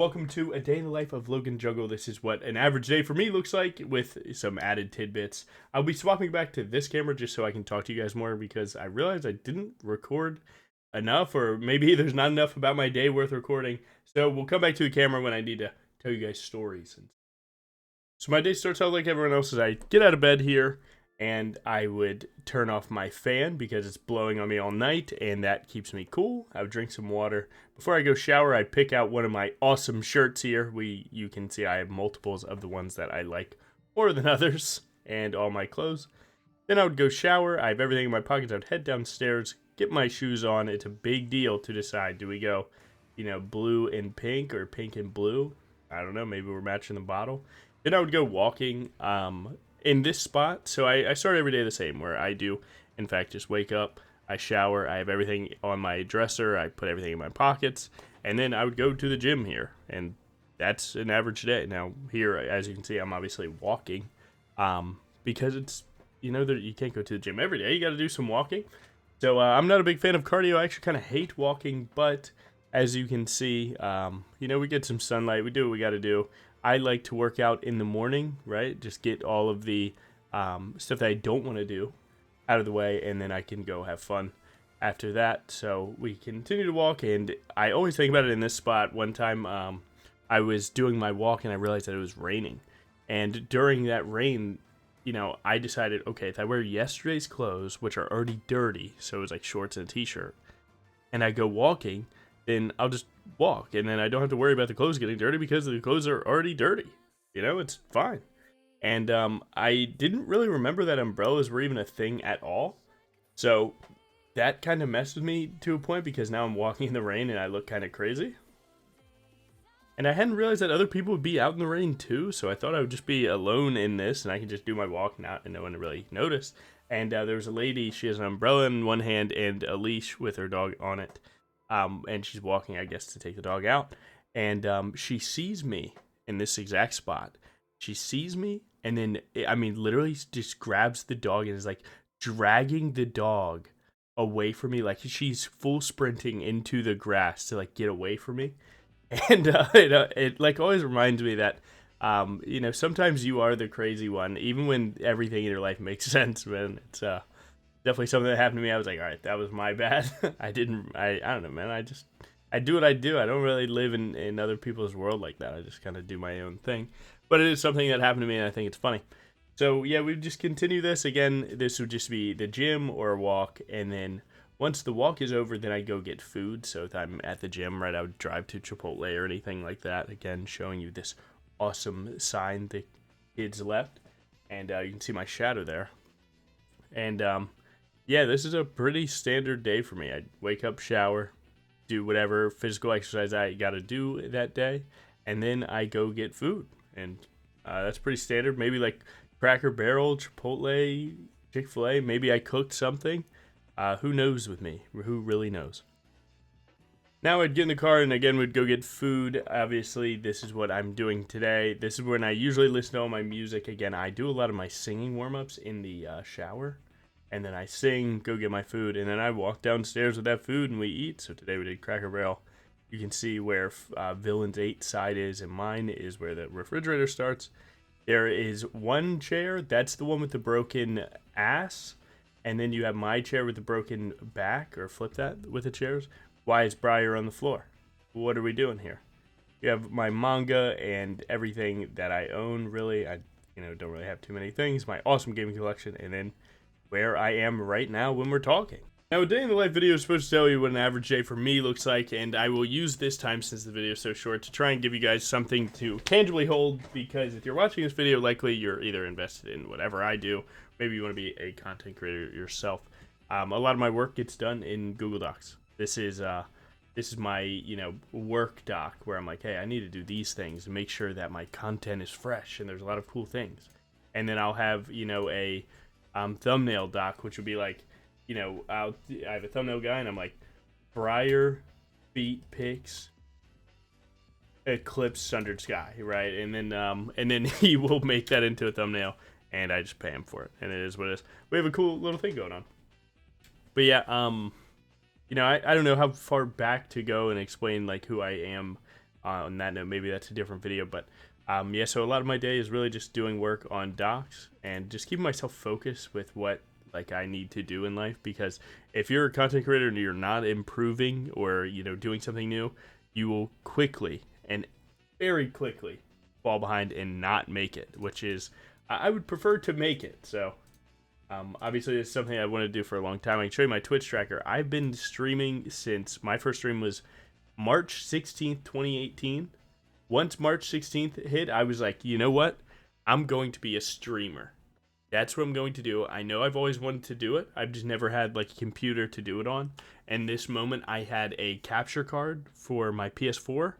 Welcome to a day in the life of Logan Juggle. This is what an average day for me looks like with some added tidbits. I'll be swapping back to this camera just so I can talk to you guys more because I realized I didn't record enough, or maybe there's not enough about my day worth recording. So we'll come back to the camera when I need to tell you guys stories. So my day starts out like everyone else's. I get out of bed here and I would turn off my fan because it's blowing on me all night and that keeps me cool. I would drink some water. Before I go shower, I'd pick out one of my awesome shirts here. You can see I have multiples of the ones that I like more than others and all my clothes. Then I would go shower. I have everything in my pockets. I would head downstairs, get my shoes on. It's a big deal to decide, do we go, blue and pink or pink and blue? I don't know, maybe we're matching the bottle. Then I would go walking in this spot. So I start every day the same, where I do, in fact, just wake up, I shower, I have everything on my dresser, I put everything in my pockets, and then I would go to the gym here. And that's an average day. Now, here, as you can see, I'm obviously walking because it's, you can't go to the gym every day. You got to do some walking. So I'm not a big fan of cardio. I actually kind of hate walking, but as you can see, we get some sunlight. We do what we got to do. I like to work out in the morning, right? Just get all of the stuff that I don't want to do out of the way, and then I can go have fun after that. So we continue to walk, and I always think about it in this spot. One time I was doing my walk, and I realized that it was raining. And during that rain, I decided, okay, if I wear yesterday's clothes, which are already dirty, so it was like shorts and a t-shirt, and I go walking, then I'll just walk, and then I don't have to worry about the clothes getting dirty because the clothes are already dirty. It's fine. And I didn't really remember that umbrellas were even a thing at all. So that kind of messed with me to a point because now I'm walking in the rain and I look kind of crazy. And I hadn't realized that other people would be out in the rain too, so I thought I would just be alone in this and I could just do my walk and no one really noticed. And there was a lady, she has an umbrella in one hand and a leash with her dog on it. And she's walking, I guess, to take the dog out. And she sees me in this exact spot. She sees me, and then, literally just grabs the dog and is, like, dragging the dog away from me. Like, she's full sprinting into the grass to, like, get away from me. And it like, always reminds me that, sometimes you are the crazy one, even when everything in your life makes sense, man. It's, definitely something that happened to me. I was like, all right, that was my bad. I don't know, man. I do what I do. I don't really live in other people's world like that. I just kind of do my own thing. But it is something that happened to me, and I think it's funny. So, yeah, we just continue this. Again, this would just be the gym or a walk. And then once the walk is over, then I go get food. So if I'm at the gym, right, I would drive to Chipotle or anything like that. Again, showing you this awesome sign the kids left. And you can see my shadow there. And, yeah, this is a pretty standard day for me. I wake up, shower, do whatever physical exercise I got to do that day, and then I go get food. And that's pretty standard. Maybe like Cracker Barrel, Chipotle, Chick-fil-A. Maybe I cooked something. Who knows with me? Who really knows? Now I'd get in the car and again would go get food. Obviously, this is what I'm doing today. This is when I usually listen to all my music. Again, I do a lot of my singing warm-ups in the shower. And then I sing, go get my food, and then I walk downstairs with that food and we eat. So today we did Cracker Barrel. You can see where Villain's 8 side is, and mine is where the refrigerator starts. There is one chair, that's the one with the broken ass. And then you have my chair with the broken back, or flip that with the chairs. Why is Briar on the floor? What are we doing here? You have my manga and everything that I own, really. I don't really have too many things. My awesome gaming collection, and then where I am right now when we're talking. Now, a day in the life video is supposed to tell you what an average day for me looks like, and I will use this time, since the video is so short, to try and give you guys something to tangibly hold, because if you're watching this video, likely you're either invested in whatever I do, maybe you want to be a content creator yourself. A lot of my work gets done in Google Docs. This is my, work doc, where I'm like, hey, I need to do these things and make sure that my content is fresh, and there's a lot of cool things. And then I'll have, a thumbnail doc, which would be like, I have a thumbnail guy, and I'm like, Briar feet pics, eclipse sundered sky, right? And then he will make that into a thumbnail, and I just pay him for it, and it is what it is. We have a cool little thing going on. But yeah, I don't know how far back to go and explain like who I am on that note, maybe that's a different video. But yeah, so a lot of my day is really just doing work on docs and just keeping myself focused with what like I need to do in life. Because if you're a content creator and you're not improving or doing something new, you will quickly and very quickly fall behind and not make it, which is I would prefer to make it. So obviously it's something I want to do for a long time. I can show you my Twitch tracker. I've been streaming since my first stream was March 16th, 2018. Once March 16th hit, I was like, you know what? I'm going to be a streamer. That's what I'm going to do. I know I've always wanted to do it. I've just never had like a computer to do it on. And this moment I had a capture card for my PS4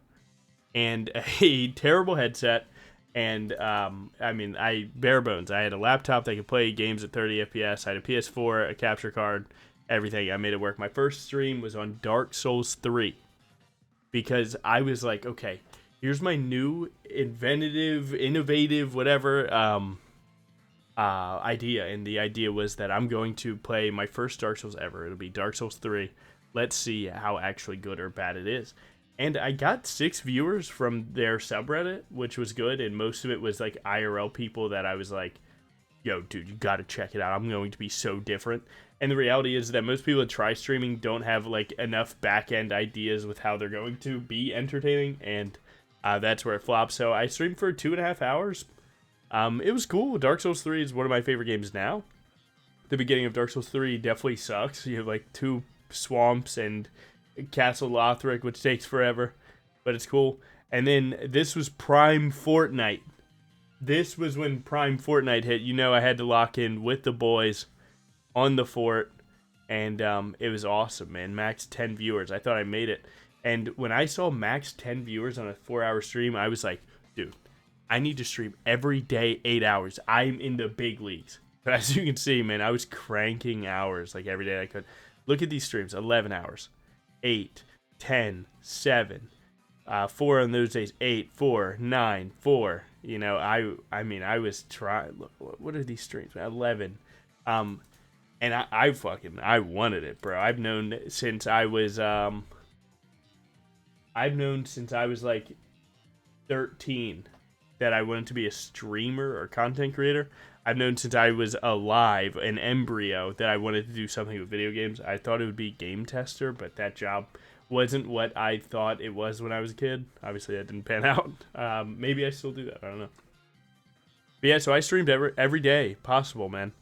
and a terrible headset. And I bare bones. I had a laptop that could play games at 30 FPS. I had a PS4, a capture card, everything. I made it work. My first stream was on Dark Souls 3 because I was like, okay, here's my new innovative, whatever idea. And the idea was that I'm going to play my first Dark Souls ever. It'll be Dark Souls 3. Let's see how actually good or bad it is. And I got 6 viewers from their subreddit, which was good. And most of it was like IRL people that I was like, yo, dude, you got to check it out. I'm going to be so different. And the reality is that most people that try streaming don't have like enough back-end ideas with how they're going to be entertaining. And that's where it flops. So I streamed for 2.5 hours. It was cool. Dark Souls 3 is one of my favorite games now. The beginning of Dark Souls 3 definitely sucks. You have like 2 swamps and Castle Lothric, which takes forever, but it's cool. And then this was Prime Fortnite. This was when Prime Fortnite hit. I had to lock in with the boys on the fort, and it was awesome, man. Max 10 viewers. I thought I made it. And when I saw max 10 viewers on a 4-hour stream, I was like, dude, I need to stream every day 8 hours. I'm in the big leagues. But as you can see, man, I was cranking hours like every day I could. Look at these streams, 11 hours. 8, 10, 7, 4 on those days, 8, 4, 9, 4. I was trying. Look, what are these streams? 11. And I wanted it, bro. I've known since I was like 13 that I wanted to be a streamer or content creator. I've known since I was alive, an embryo, that I wanted to do something with video games. I thought it would be game tester, but that job wasn't what I thought it was when I was a kid. Obviously, that didn't pan out. Maybe I still do that. I don't know. But yeah, so I streamed every day possible, man.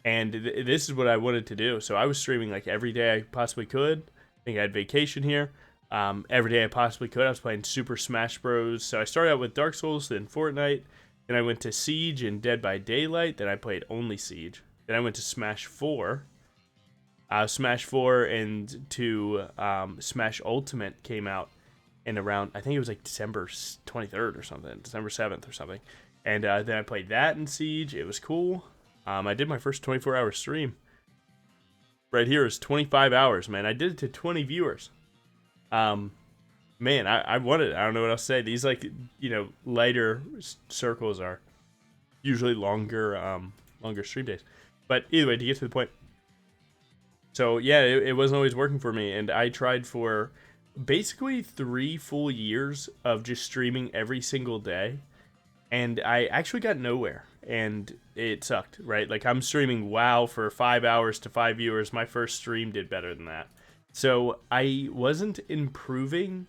And this is what I wanted to do. So I was streaming like every day I possibly could. I think I had vacation here. Every day I possibly could. I was playing Super Smash Bros. So I started out with Dark Souls, then Fortnite. Then I went to Siege and Dead by Daylight. Then I played only Siege. Then I went to Smash 4. Smash 4 and to Smash Ultimate came out in around, I think it was like December 23rd or something. December 7th or something. And then I played that in Siege. It was cool. I did my first 24-hour stream. Right here is 25 hours, man. I did it to 20 viewers. Man, I wanted it. I don't know what else to say. These, like, lighter circles are usually longer stream days. But either way, to get to the point. So, yeah, it wasn't always working for me. And I tried for basically 3 full years of just streaming every single day. And I actually got nowhere. And it sucked, right? Like, I'm streaming WoW for 5 hours to 5 viewers. My first stream did better than that. So I wasn't improving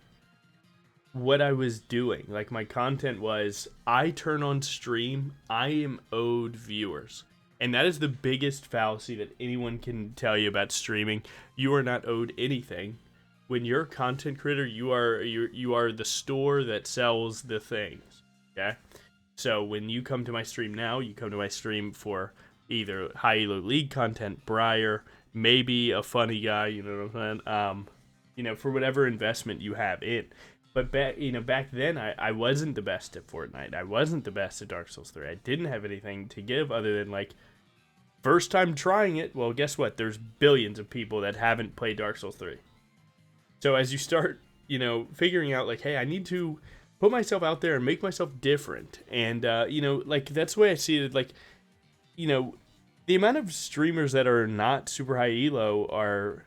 what I was doing. Like, my content was, I turn on stream, I am owed viewers. And that is the biggest fallacy that anyone can tell you about streaming. You are not owed anything. When you're a content creator, you are the store that sells the things. Okay? So when you come to my stream now, you come to my stream for either high elo league content, Briar, maybe a funny guy, you know what I'm saying? For whatever investment you have in. But back then, I wasn't the best at Fortnite. I wasn't the best at Dark Souls 3. I didn't have anything to give other than, like, first time trying it. Well, guess what? There's billions of people that haven't played Dark Souls 3. So as you start, figuring out, like, hey, I need to put myself out there and make myself different. And, like, that's the way I see it. Like, the amount of streamers that are not super high elo are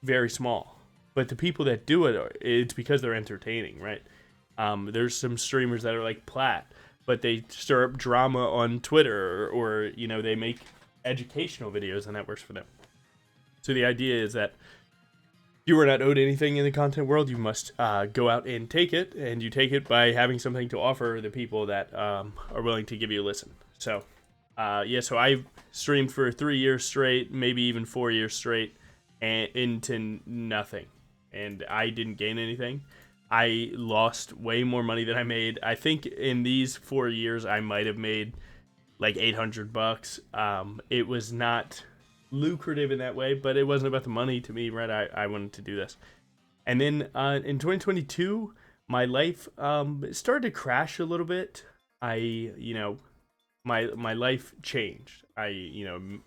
very small. But the people that do it, it's because they're entertaining, right? There's some streamers that are like Plat, but they stir up drama on Twitter, or you know, they make educational videos, and that works for them. So the idea is that you are not owed anything in the content world. You must go out and take it, and you take it by having something to offer the people that are willing to give you a listen. So, so I streamed for 3 years straight, maybe even 4 years straight, and into nothing, and I didn't gain anything. I lost way more money than I made. I think in these 4 years, I might have made like $800. It was not lucrative in that way, but it wasn't about the money to me, right? I wanted to do this. And then in 2022, my life started to crash a little bit. My life changed. I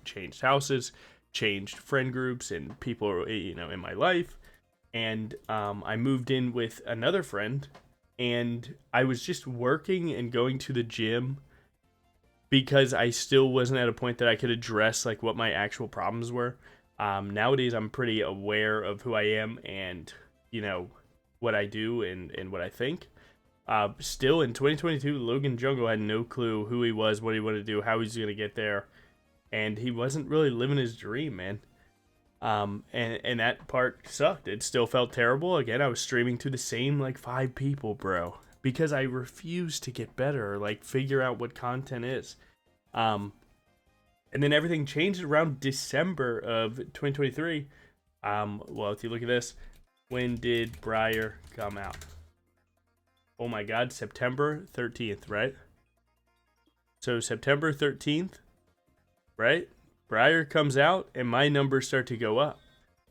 changed houses, changed friend groups and people, in my life. And I moved in with another friend, and I was just working and going to the gym because I still wasn't at a point that I could address like what my actual problems were. Nowadays, I'm pretty aware of who I am and, what I do and what I think. Still in 2022, Logan Jungle had no clue who he was, what he wanted to do, how he's going to get there. And he wasn't really living his dream, man. And that part sucked. It still felt terrible. Again, I was streaming to the same like 5 people, bro, because I refused to get better or like figure out what content is. And then everything changed around December of 2023. Well, if you look at this, when did Briar come out? Oh my God, September 13th, right? So September 13th, right? Briar comes out and my numbers start to go up.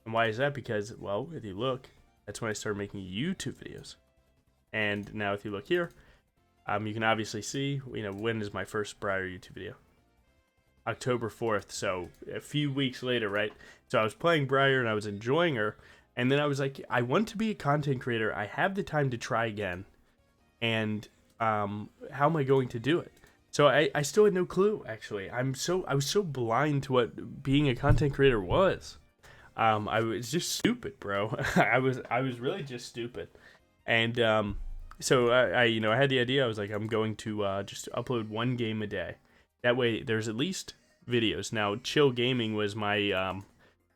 And why is that? Because, well, if you look, that's when I started making YouTube videos. And now if you look here, you can obviously see, when is my first Briar YouTube video? October 4th, so a few weeks later, right? So I was playing Briar and I was enjoying her, and then I was like, I want to be a content creator. I have the time to try again, and how am I going to do it? So I still had no clue, actually. I was so blind to what being a content creator was. I was just stupid, bro. I was really just stupid. And so I had the idea. I was like, I'm going to just upload 1 game a day. That way, there's at least videos. Now, chill gaming was my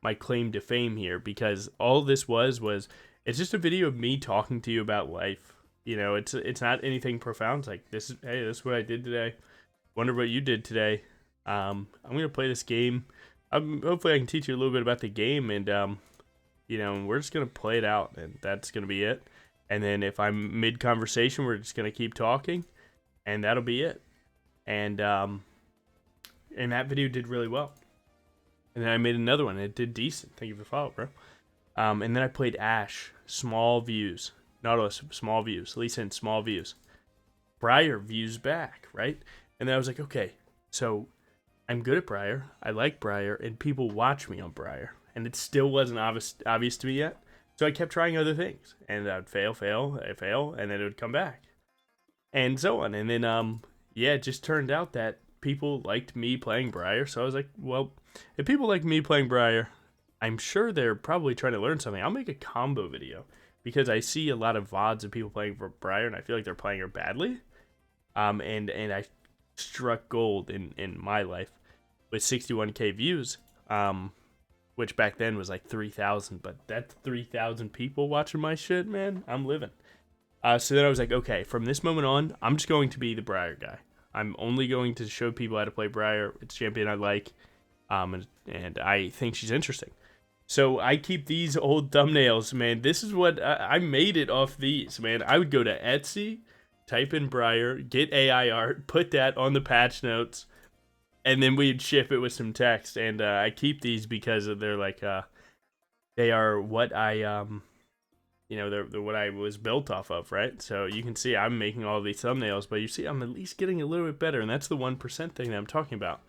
my claim to fame here, because all this was it's just a video of me talking to you about life. It's not anything profound. It's like, this is what I did today. Wonder what you did today. I'm gonna play this game. Hopefully, I can teach you a little bit about the game, and we're just gonna play it out, and that's gonna be it. And then if I'm mid conversation, we're just gonna keep talking, and that'll be it. And that video did really well. And then I made another one. It did decent. Thank you for following, bro. And then I played Ash. Small views. Nautilus, small views. Lisa, in small views. Briar, views back, right? And then I was like, okay, so I'm good at Briar. I like Briar. And people watch me on Briar. And it still wasn't obvious to me yet. So I kept trying other things. And I would fail, and then it would come back. And so on. And then, it just turned out that people liked me playing Briar, so I was like, well, if people like me playing Briar, I'm sure they're probably trying to learn something. I'll make a combo video, because I see a lot of VODs of people playing for Briar, and I feel like they're playing her badly. And I struck gold in my life with 61k views, which back then was like 3,000, but that's 3,000 people watching my shit, man. I'm living. So then I was like, okay, from this moment on, I'm just going to be the Briar guy. I'm only going to show people how to play Briar. It's a champion I like, and I think she's interesting. So I keep these old thumbnails, man. This is what I made it off these, man. I would go to Etsy, type in Briar, get AI art, put that on the patch notes, and then we'd ship it with some text. And I keep these because they're like, they are what I they're what I was built off of, right? So you can see I'm making all these thumbnails, but you see I'm at least getting a little bit better, and that's the 1% thing that I'm talking about,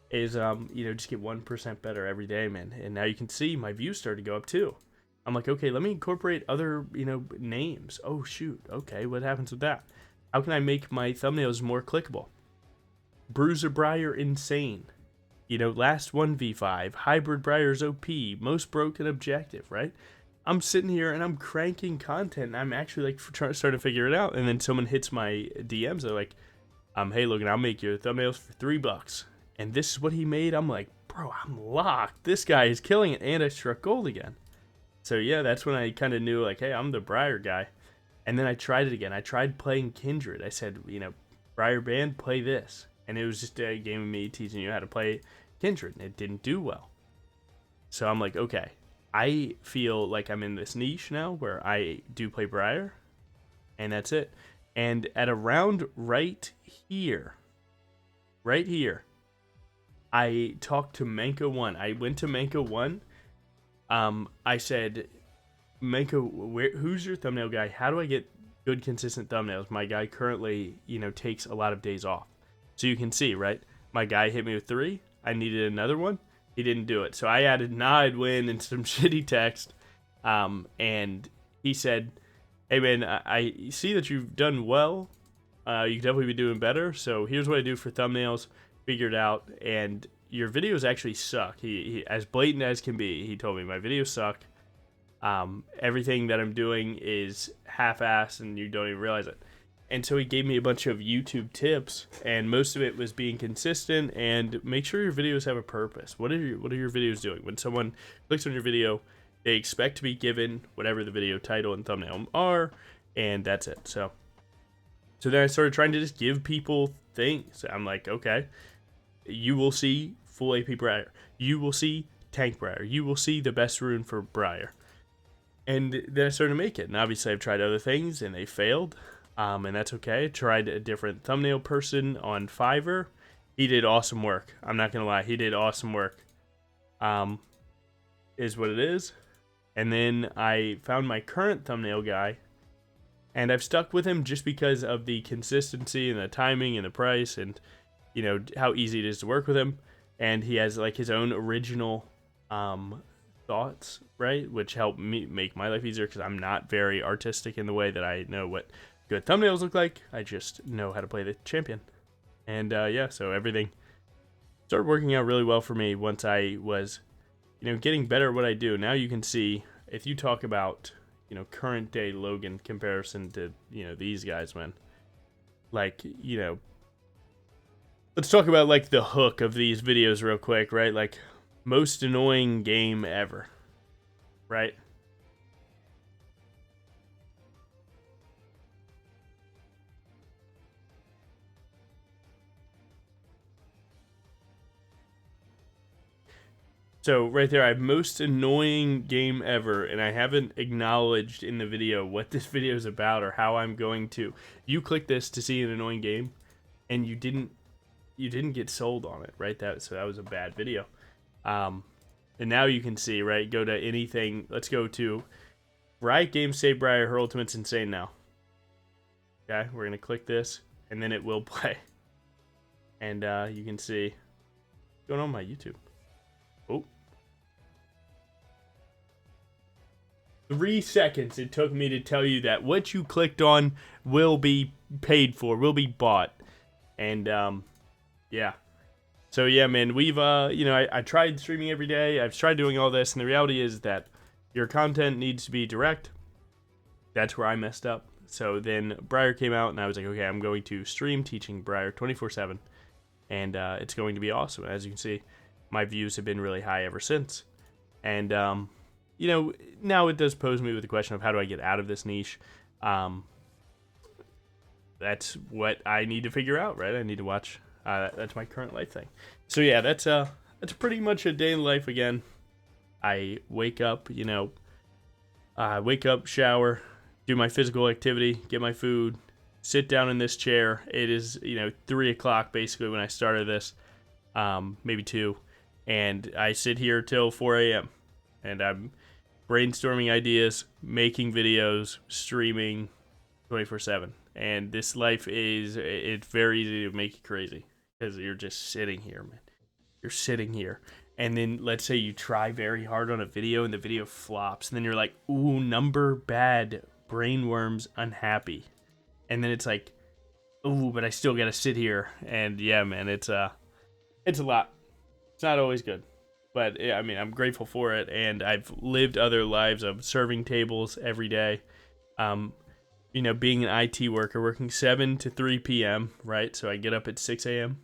is, just get 1% better every day, man. And now you can see my views start to go up too. I'm like, okay, let me incorporate other, names. Oh, shoot. Okay, what happens with that? How can I make my thumbnails more clickable? Bruiser Briar Insane. Last 1v5. Hybrid Briar's OP. Most broken objective, right? I'm sitting here and I'm cranking content. And I'm actually like trying to start to figure it out. And then someone hits my DMs. They're like, hey, Logan, I'll make your thumbnails for $3. And this is what he made. I'm like, bro, I'm locked. This guy is killing it. And I struck gold again. So yeah, that's when I kind of knew like, hey, I'm the Briar guy. And then I tried it again. I tried playing Kindred. I said, Briar band, play this. And it was just a game of me teaching you how to play Kindred. And it didn't do well. So I'm like, okay, I feel like I'm in this niche now where I do play Briar. And that's it. And at around right here, I talked to Manko1. I went to Manko1. I said, Manko, who's your thumbnail guy? How do I get good, consistent thumbnails? My guy currently, takes a lot of days off. So you can see, right? My guy hit me with 3. I needed another one. He didn't do it. So I added I'd win and some shitty text. And he said, hey, man, I see that you've done well. You could definitely be doing better. So here's what I do for thumbnails. Figured out. And your videos actually suck. He as blatant as can be, he told me my videos suck. Everything that I'm doing is half-assed and you don't even realize it. And so he gave me a bunch of YouTube tips, and most of it was being consistent and make sure your videos have a purpose. What are your videos doing? When someone clicks on your video, they expect to be given whatever the video title and thumbnail are, and that's it. So then I started trying to just give people things. I'm like, okay, you will see full AP Briar. You will see tank Briar. You will see the best rune for Briar. And then I started to make it. And obviously I've tried other things and they failed. And that's okay. I tried a different thumbnail person on Fiverr. He did awesome work. I'm not going to lie. He did awesome work. Is what it is. And then I found my current thumbnail guy. And I've stuck with him just because of the consistency and the timing and the price and, how easy it is to work with him. And he has like his own original thoughts, right? Which help me make my life easier because I'm not very artistic in the way that I know what good thumbnails look like. I just know how to play the champion. And yeah, so everything started working out really well for me once I was, getting better at what I do. Now you can see, if you talk about, current day Logan comparison to, these guys, man. Like, let's talk about like the hook of these videos real quick, right? Like, most annoying game ever, right? So right there, I have most annoying game ever, and I haven't acknowledged in the video what this video is about or how I'm going to. You click this to see an annoying game, and you didn't get sold on it, right? So that was a bad video. And now you can see, right? Go to anything. Let's go to Riot Games Save Briar. Her ultimate's insane now. Okay, we're gonna click this, and then it will play. And you can see what's going on my YouTube. Oh. 3 seconds it took me to tell you that what you clicked on will be paid for, will be bought. And yeah. So yeah, man, we've I tried streaming every day. I've tried doing all this, and the reality is that your content needs to be direct. That's where I messed up. So then Briar came out, and I was like, okay, I'm going to stream teaching Briar 24/7, and it's going to be awesome. As you can see, my views have been really high ever since. And now it does pose me with the question of how do I get out of this niche. That's what I need to figure out, right? I need to watch. That's my current life thing. So yeah, that's pretty much a day in life again. I wake up, shower, do my physical activity, get my food, sit down in this chair. It is 3 o'clock basically when I started this, maybe 2, and I sit here till 4 a.m. and I'm brainstorming ideas, making videos, streaming 24/7. And this life it's very easy to make you crazy because you're just sitting here, man. You're sitting here. And then let's say you try very hard on a video and the video flops. And then you're like, ooh, number bad, brainworms unhappy. And then it's like, ooh, but I still got to sit here. And yeah, man, it's a lot. It's not always good. but yeah, I mean, I'm grateful for it, and I've lived other lives of serving tables every day. Um, being an IT worker, working 7 to 3 p.m., right? So I get up at 6 a.m.,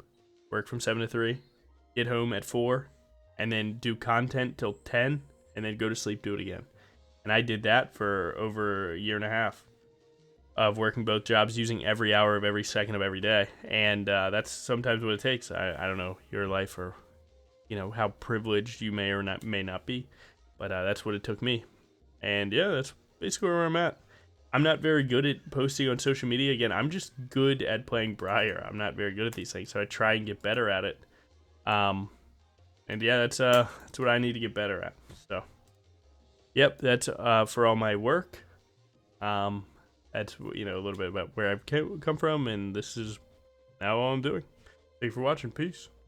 work from 7 to 3, get home at 4, and then do content till 10, and then go to sleep, do it again. And I did that for over a year and a half of working both jobs, using every hour of every second of every day. And that's sometimes what it takes. I don't know your life, or how privileged you may not be, but that's what it took me. And yeah, that's basically where I'm at. I'm not very good at posting on social media. Again, I'm just good at playing Briar. I'm not very good at these things, so I try and get better at it. And yeah, that's what I need to get better at. So, yep, that's for all my work. That's a little bit about where I've come from, and this is now all I'm doing. Thank you for watching. Peace.